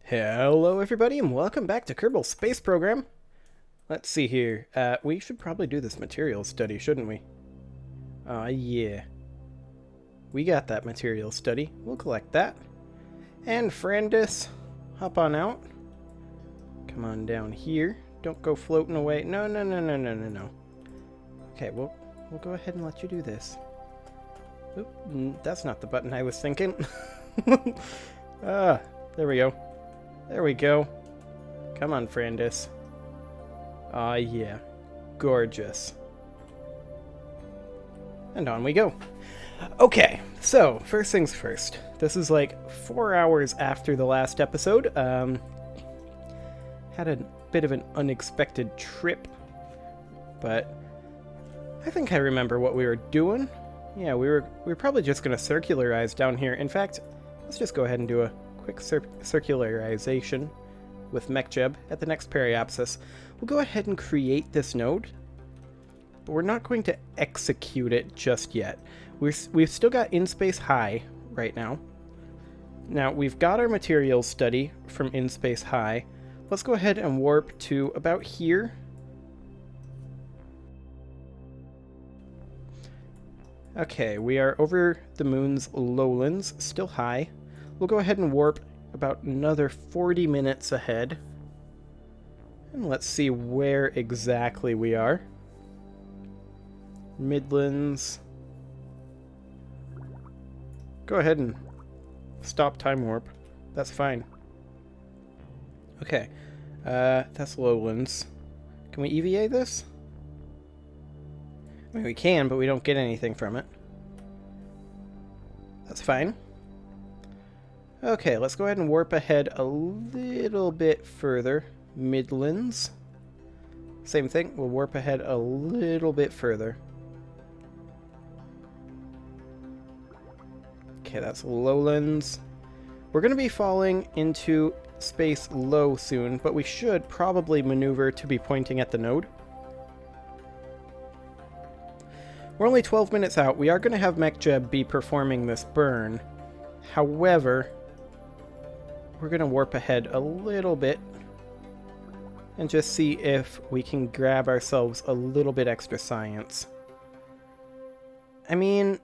Hello everybody and welcome back to Kerbal Space Program. Let's see here. We should probably do this material study, shouldn't we? Yeah. We got that material study. We'll collect that. And Frandis, hop on out. Come on down here. Don't go floating away. No. Okay, we'll go ahead and let you do this. Oop, that's not the button I was thinking. There we go. There we go. Come on, Frandis. Yeah. Gorgeous. And on we go. Okay, so, first things first. This is like 4 hours after the last episode. Had a bit of an unexpected trip, but I think I remember what we were doing. Yeah, we were probably just going to circularize down here. In fact, let's just go ahead and do a quick circularization with MechJeb at the next periapsis. We'll go ahead and create this node, but we're not going to execute it just yet. We've still got in space high right now. Now, we've got our materials study from in space high. Let's go ahead and warp to about here. Okay, we are over the moon's lowlands, still high. We'll go ahead and warp about another 40 minutes ahead. And let's see where exactly we are. Midlands. Go ahead and stop time warp. That's fine. Okay. That's lowlands. Can we EVA this? I mean, we can, but we don't get anything from it. That's fine. Okay, let's go ahead and warp ahead a little bit further. Midlands. Same thing, we'll warp ahead a little bit further. Okay, that's lowlands. We're going to be falling into space low soon, but we should probably maneuver to be pointing at the node. We're only 12 minutes out. We are going to have MechJeb be performing this burn. However, we're going to warp ahead a little bit and just see if we can grab ourselves a little bit extra science. I mean,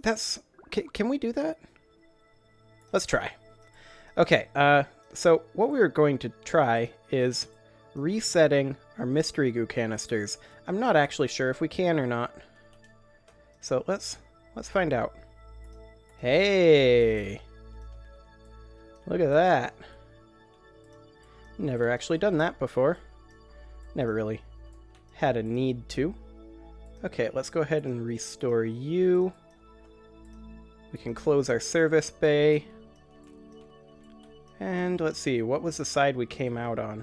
that's... Can we do that? Let's try. Okay, so what we're going to try is resetting our mystery goo canisters. I'm not actually sure if we can or not. So let's find out. Hey! Look at that. Never actually done that before. Never really had a need to. Okay, let's go ahead and restore you. We can close our service bay. And let's see, what was the side we came out on?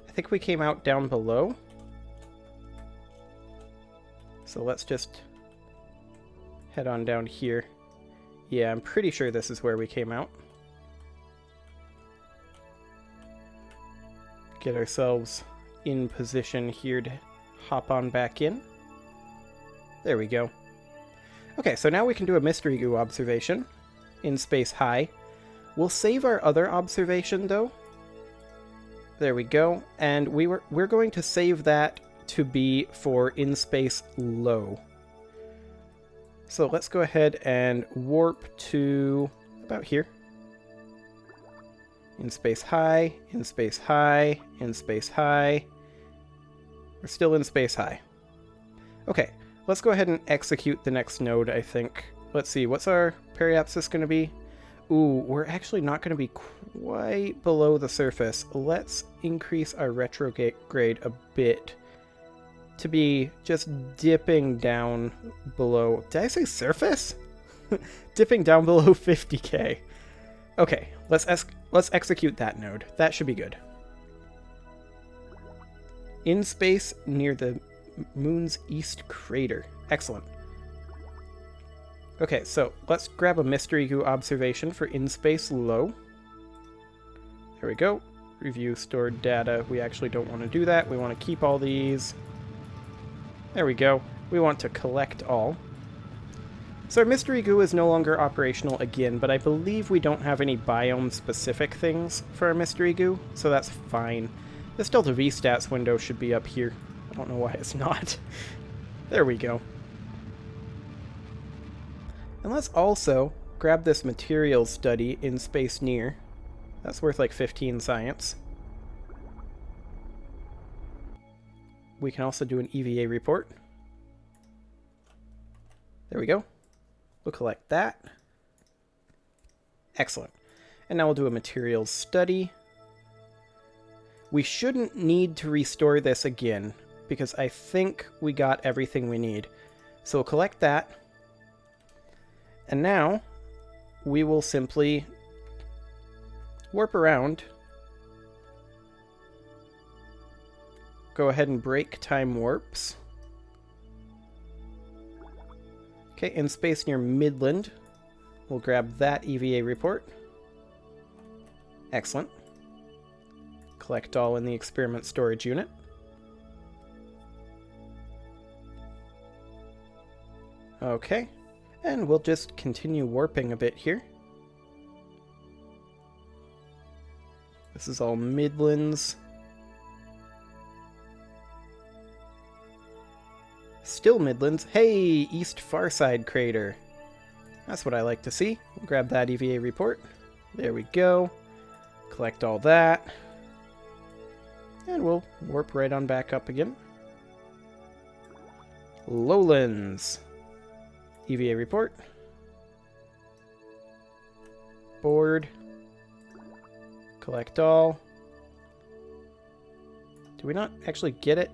I think we came out down below. So let's just head on down here. Yeah, I'm pretty sure this is where we came out. Get ourselves in position here to hop on back in. There we go. Okay, so now we can do a mystery goo observation in space high. We'll save our other observation though. There we go. And we're going to save that to be for in space low. So let's go ahead and warp to about here. In space high, in space high, in space high. We're still in space high. Okay, let's go ahead and execute the next node, I think. Let's see, what's our periapsis going to be? Ooh, we're actually not going to be quite below the surface. Let's increase our retrograde a bit to be just dipping down below... Did I say surface? Dipping down below 50k. Okay, let's execute that node. That should be good. In space near the moon's east crater. Excellent. Okay, so let's grab a mystery goo observation for in space low. There we go. Review stored data. We actually don't want to do that. We want to keep all these. There we go. We want to collect all. So our mystery goo is no longer operational again, but I believe we don't have any biome-specific things for our mystery goo, so that's fine. This Delta V stats window should be up here. I don't know why it's not. There we go. And let's also grab this materials study in space near. That's worth like 15 science. We can also do an EVA report. There we go. We'll collect that. Excellent. And now we'll do a materials study. We shouldn't need to restore this again, because I think we got everything we need. So we'll collect that. And now we will simply warp around. Go ahead and break time warps. Okay, in space near Midland, we'll grab that EVA report. Excellent. Collect all in the experiment storage unit. Okay, and we'll just continue warping a bit here. This is all Midlands. Still Midlands. Hey, East Farside Crater. That's what I like to see. We'll grab that EVA report. There we go. Collect all that. And we'll warp right on back up again. Lowlands. EVA report. Board. Collect all. Do we not actually get it?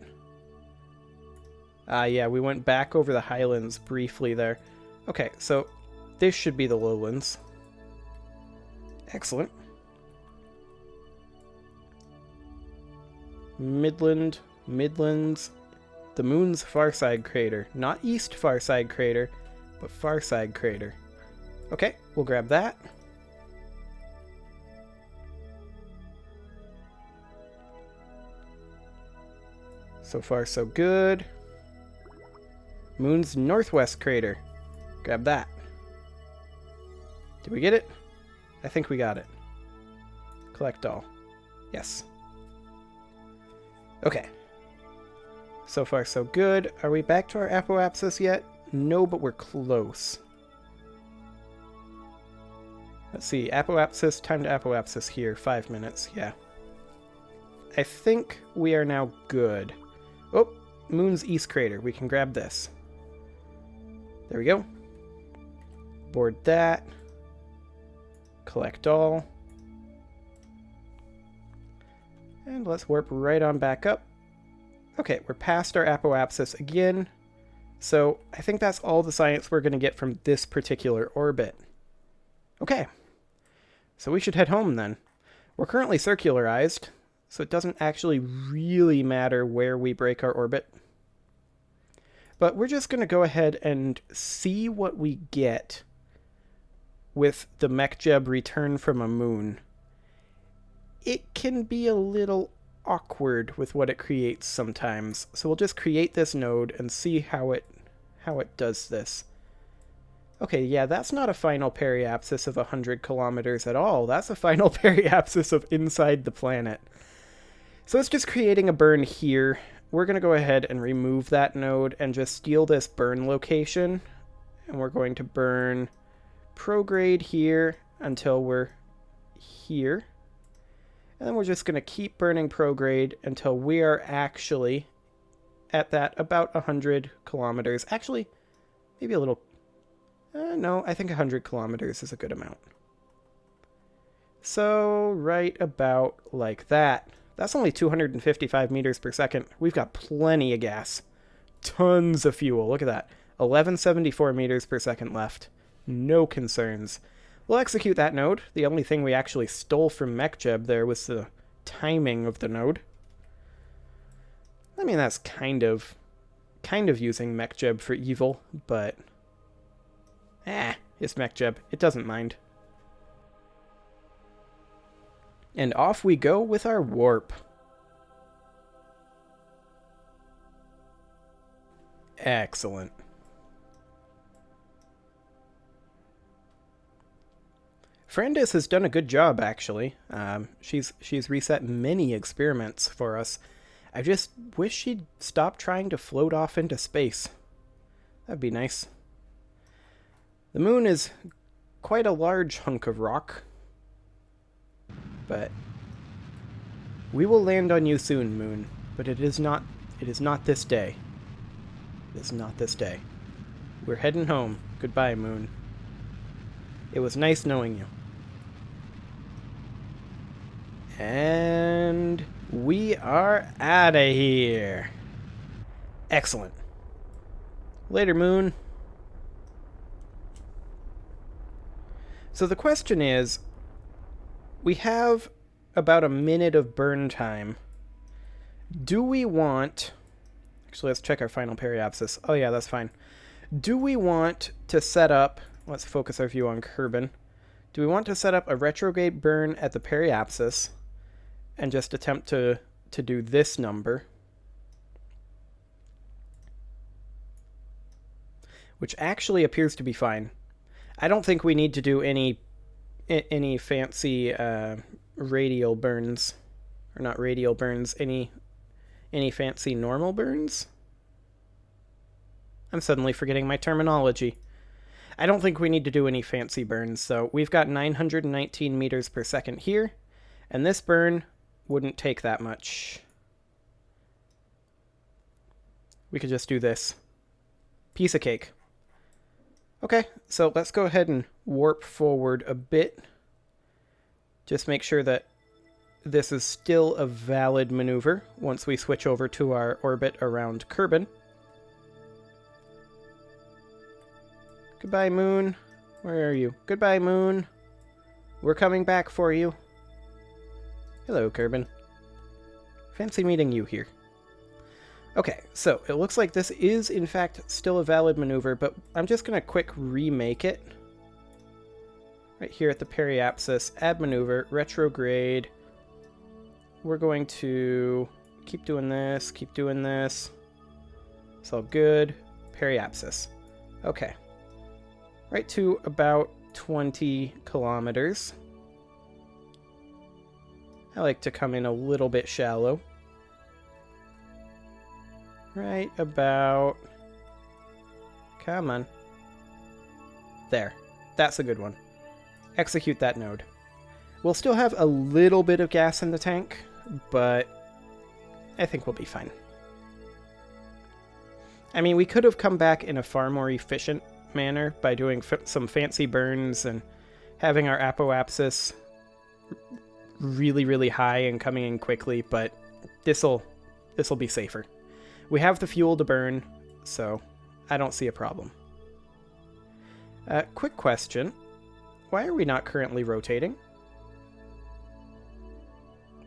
Yeah, we went back over the highlands briefly there. Okay, so this should be the lowlands. Excellent. Midlands, the moon's Farside Crater. Not East Farside Crater, but Farside Crater. Okay, we'll grab that. So far, so good. Moon's Northwest Crater. Grab that. Did we get it? I think we got it. Collect all. Yes. Okay. So far, so good. Are we back to our apoapsis yet? No, but we're close. Let's see. Apoapsis, time to apoapsis here. 5 minutes. Yeah. I think we are now good. Oh, Moon's East Crater. We can grab this. There we go. Board that. Collect all. And let's warp right on back up. Okay, we're past our apoapsis again. So I think that's all the science we're going to get from this particular orbit. Okay. So we should head home then. We're currently circularized, so it doesn't actually really matter where we break our orbit. But we're just going to go ahead and see what we get with the MechJeb return from a moon. It can be a little awkward with what it creates sometimes. So we'll just create this node and see how it does this. Okay, yeah, that's not a final periapsis of 100 kilometers at all. That's a final periapsis of inside the planet. So it's just creating a burn here. We're going to go ahead and remove that node and just steal this burn location. And we're going to burn prograde here until we're here. And then we're just going to keep burning prograde until we are actually at that about 100 kilometers. Actually, maybe a little... no, I think 100 kilometers is a good amount. So, right about like that. That's only 255 meters per second. We've got plenty of gas. Tons of fuel. Look at that. 1174 meters per second left. No concerns. We'll execute that node. The only thing we actually stole from MechJeb there was the timing of the node. I mean, that's kind of using MechJeb for evil, but... it's MechJeb. It doesn't mind. And off we go with our warp. Excellent. Frandis has done a good job, actually. She's reset many experiments for us. I just wish she'd stop trying to float off into space. That'd be nice. The moon is quite a large hunk of rock. But we will land on you soon, Moon. But it is not this day. It is not this day. We're heading home. Goodbye, Moon. It was nice knowing you. And we are out of here. Excellent. Later, Moon. So the question is, we have about a minute of burn time. Do we want... Actually, let's check our final periapsis. Oh yeah, that's fine. Do we want to set up... Let's focus our view on Kerbal. Do we want to set up a retrograde burn at the periapsis and just attempt to do this number? Which actually appears to be fine. I don't think we need to do any fancy radial burns. Or not radial burns, any fancy normal burns? I'm suddenly forgetting my terminology. I don't think we need to do any fancy burns, so we've got 919 meters per second here, and this burn wouldn't take that much. We could just do this. Piece of cake. Okay, so let's go ahead and warp forward a bit. Just make sure that this is still a valid maneuver once we switch over to our orbit around Kerbal. Goodbye, Moon. Where are you? Goodbye, Moon. We're coming back for you. Hello, Kerbal. Fancy meeting you here. Okay, so it looks like this is, in fact, still a valid maneuver, but I'm just going to quick remake it. Right here at the periapsis, add maneuver, retrograde. We're going to keep doing this, keep doing this. It's all good. Periapsis. Okay. Right to about 20 kilometers. I like to come in a little bit shallow. Right about... Come on. There. That's a good one. Execute that node. We'll still have a little bit of gas in the tank, but I think we'll be fine. I mean, we could have come back in a far more efficient manner by doing some fancy burns and having our apoapsis really, really high and coming in quickly, but this'll be safer. We have the fuel to burn, so I don't see a problem. Quick question. Why are we not currently rotating?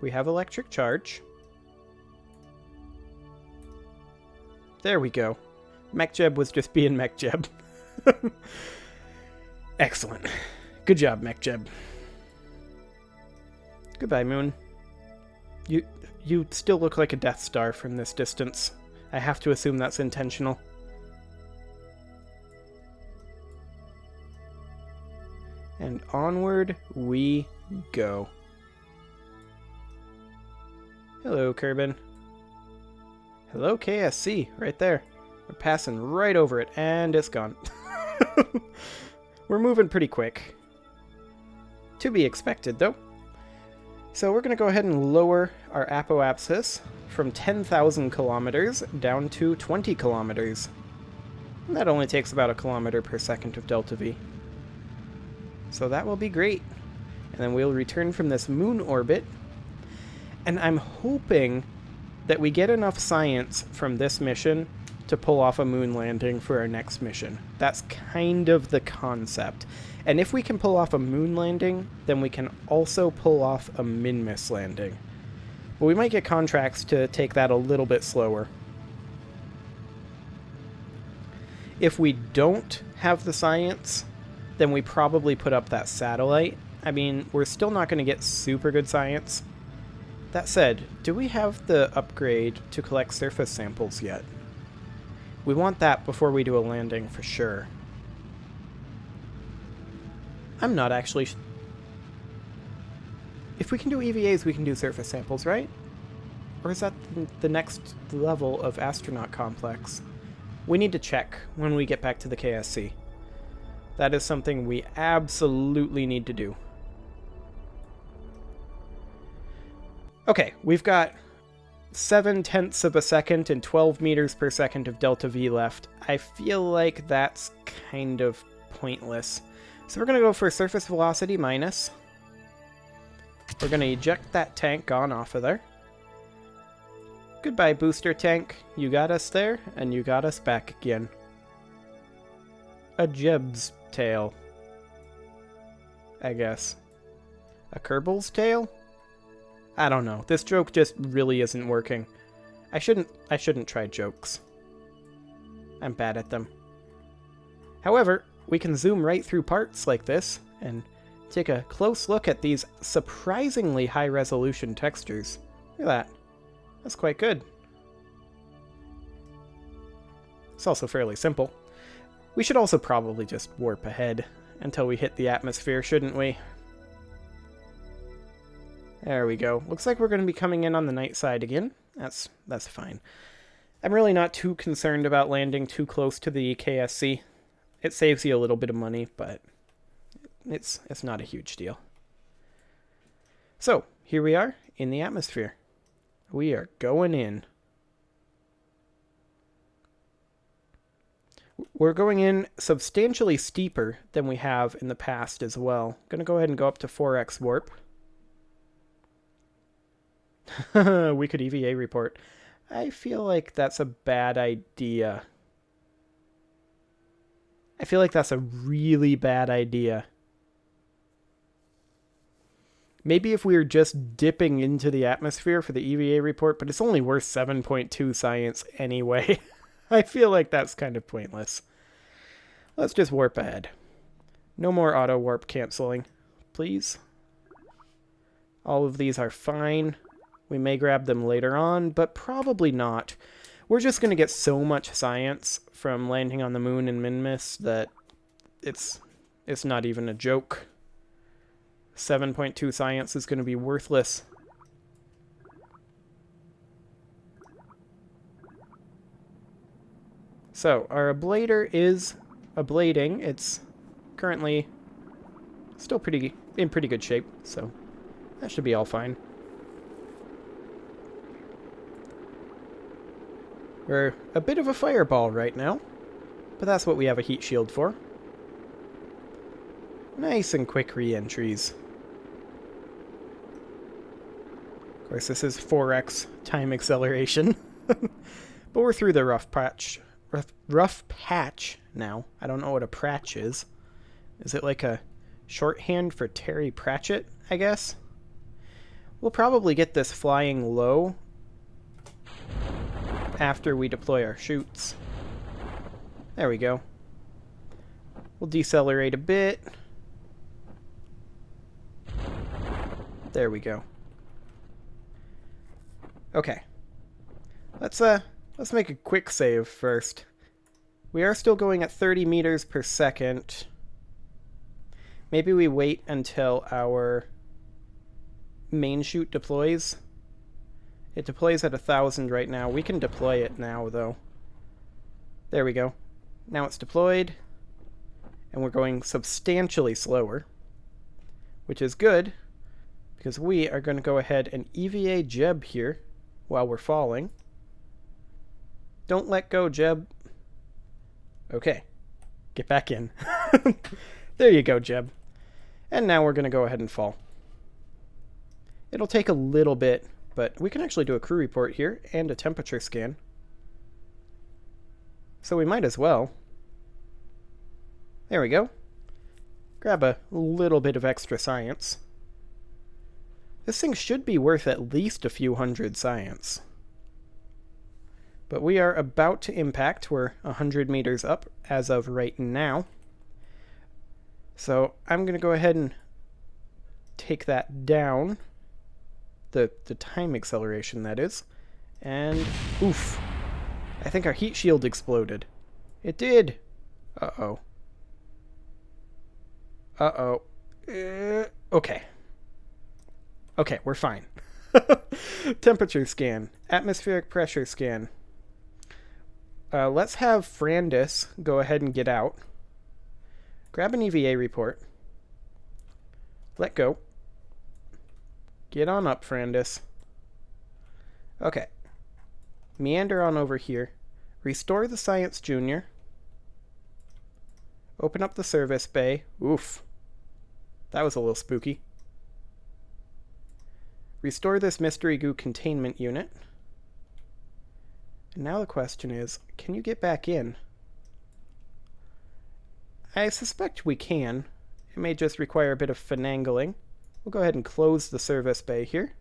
We have electric charge. There we go. MechJeb was just being MechJeb. Excellent. Good job, MechJeb. Goodbye, Moon. You still look like a Death Star from this distance. I have to assume that's intentional. And onward we go. Hello, Kerbal. Hello, KSC, right there. We're passing right over it, and it's gone. We're moving pretty quick. To be expected, though. So we're going to go ahead and lower our apoapsis from 10,000 kilometers down to 20 kilometers. And that only takes about 1 kilometer per second of delta V. So that will be great. And then we'll return from this moon orbit. And I'm hoping that we get enough science from this mission to pull off a moon landing for our next mission. That's kind of the concept. And if we can pull off a moon landing, then we can also pull off a min-miss landing. But we might get contracts to take that a little bit slower. If we don't have the science, then we probably put up that satellite. I mean, we're still not going to get super good science. That said, do we have the upgrade to collect surface samples yet? We want that before we do a landing for sure. I'm not actually... If we can do EVAs, we can do surface samples, right? Or is that the next level of astronaut complex? We need to check when we get back to the KSC. That is something we absolutely need to do. Okay, we've got 7/10 of a second and 12 meters per second of delta V left. I feel like that's kind of pointless. So we're going to go for surface velocity minus. We're going to eject that tank on off of there. Goodbye, booster tank. You got us there, and you got us back again. A Jeb's tail, I guess. A Kerbal's tail? I don't know. This joke just really isn't working. I shouldn't try jokes. I'm bad at them. However, we can zoom right through parts like this and take a close look at these surprisingly high-resolution textures. Look at that. That's quite good. It's also fairly simple. We should also probably just warp ahead until we hit the atmosphere, shouldn't we? There we go. Looks like we're going to be coming in on the night side again. That's fine. I'm really not too concerned about landing too close to the KSC. It saves you a little bit of money, but it's not a huge deal. So, here we are in the atmosphere. We are going in. We're going in substantially steeper than we have in the past as well. I'm going to go ahead and go up to 4x warp. We could EVA report. I feel like that's a bad idea. I feel like that's a really bad idea. Maybe if we were just dipping into the atmosphere for the EVA report, but it's only worth 7.2 science anyway. I feel like that's kind of pointless. Let's just warp ahead. No more auto warp canceling, please. All of these are fine. We may grab them later on, but probably not. We're just going to get so much science from landing on the moon in Minmus that it's not even a joke. 7.2 science is going to be worthless. So, our ablator is ablating. It's currently still in pretty good shape, so that should be all fine. We're a bit of a fireball right now, but that's what we have a heat shield for. Nice and quick re-entries. Of course, this is 4x time acceleration. But we're through the rough patch now. I don't know what a pratch is. Is it like a shorthand for Terry Pratchett, I guess? We'll probably get this flying low after we deploy our chutes. There we go. We'll decelerate a bit. There we go. Okay. Let's make a quick save first. We are still going at 30 meters per second. Maybe we wait until our main chute deploys. It deploys at 1,000 right now. We can deploy it now, though. There we go. Now it's deployed. And we're going substantially slower. Which is good, because we are going to go ahead and EVA Jeb here while we're falling. Don't let go, Jeb. Okay. Get back in. There you go, Jeb. And now we're going to go ahead and fall. It'll take a little bit, but we can actually do a crew report here and a temperature scan. So we might as well. There we go. Grab a little bit of extra science. This thing should be worth at least a few hundred science. But we are about to impact. We're 100 meters up as of right now. So I'm going to go ahead and take that down. The time acceleration, that is. And, oof. I think our heat shield exploded. It did. Uh-oh. Uh-oh. Okay. Okay, we're fine. Temperature scan. Atmospheric pressure scan. Let's have Frandus go ahead and get out. Grab an EVA report. Let go. Get on up, Frandus. Okay. Meander on over here. Restore the Science Junior. Open up the service bay. Oof. That was a little spooky. Restore this Mystery Goo containment unit. And now the question is, can you get back in? I suspect we can. It may just require a bit of finagling. We'll go ahead and close the service bay here.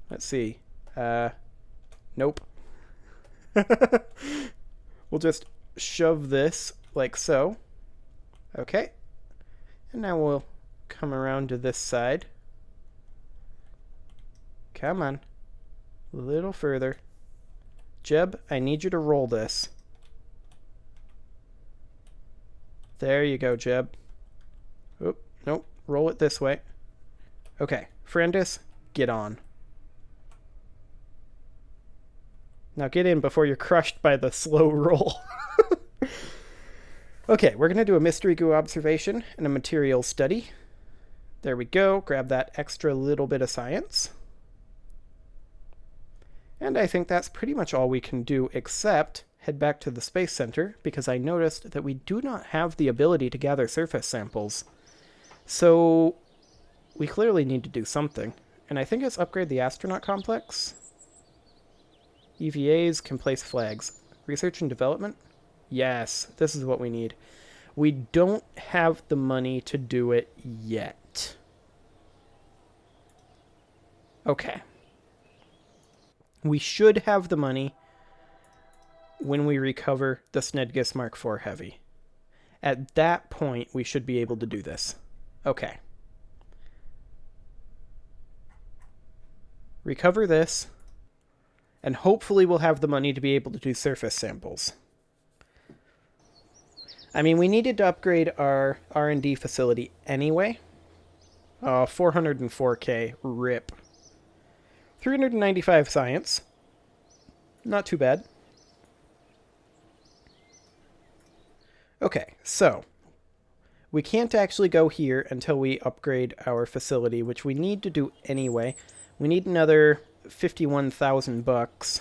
Let's see. Nope. We'll just shove this like so. Okay. And now we'll come around to this side. Come on. A little further. Jeb, I need you to roll this. There you go, Jeb. Oop, nope. Roll it this way. Okay. Frandus, get on. Now get in before you're crushed by the slow roll. Okay, we're going to do a Mystery Goo observation and a materials study. There we go. Grab that extra little bit of science. And I think that's pretty much all we can do, except head back to the Space Center, because I noticed that we do not have the ability to gather surface samples. So we clearly need to do something. And I think it's upgrade the astronaut complex. EVAs can place flags. Research and development? Yes, this is what we need. We don't have the money to do it yet. Okay. We should have the money when we recover the Snedgus Mark IV Heavy. At that point, we should be able to do this. Okay. Recover this, and hopefully we'll have the money to be able to do surface samples. I mean, we needed to upgrade our R&D facility anyway. 404k, rip. 395 science. Not too bad. Okay, so we can't actually go here until we upgrade our facility, which we need to do anyway. We need another 51,000 bucks.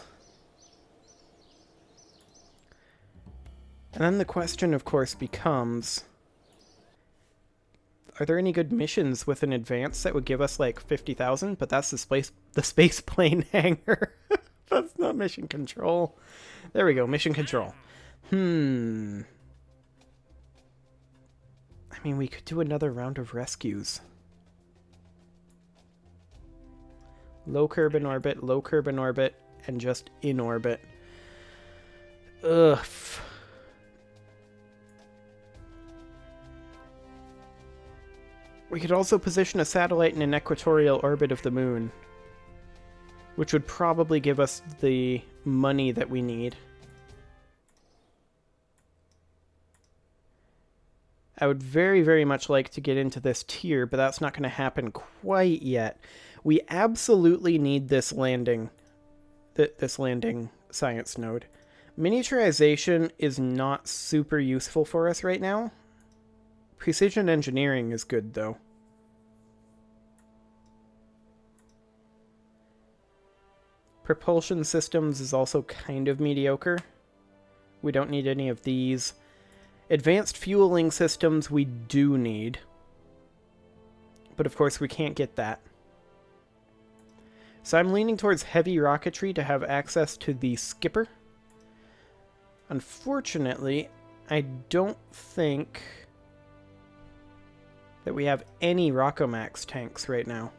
And then the question, of course, becomes, are there any good missions with an advance that would give us like 50,000? But that's the space plane hangar. That's not mission control. There we go, mission control. I mean, we could do another round of rescues. Low curb in orbit, and just in orbit. Ugh. We could also position a satellite in an equatorial orbit of the moon, which would probably give us the money that we need. I would very, very much like to get into this tier, but that's not going to happen quite yet. We absolutely need this landing science node. Miniaturization is not super useful for us right now. Precision engineering is good, though. Propulsion systems is also kind of mediocre. We don't need any of these. Advanced fueling systems we do need. But of course we can't get that. So I'm leaning towards heavy rocketry to have access to the skipper. Unfortunately, I don't think that we have any Rockomax tanks right now.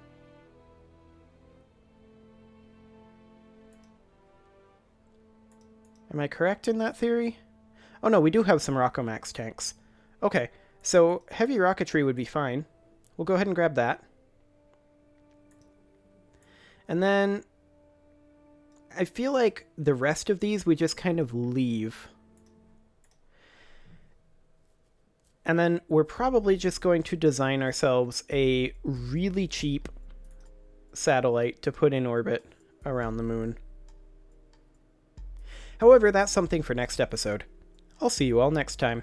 Am I correct in that theory? Oh no, we do have some Rockomax tanks. Okay, so heavy rocketry would be fine. We'll go ahead and grab that. And then I feel like the rest of these we just kind of leave. And then we're probably just going to design ourselves a really cheap satellite to put in orbit around the moon. However, that's something for next episode. I'll see you all next time.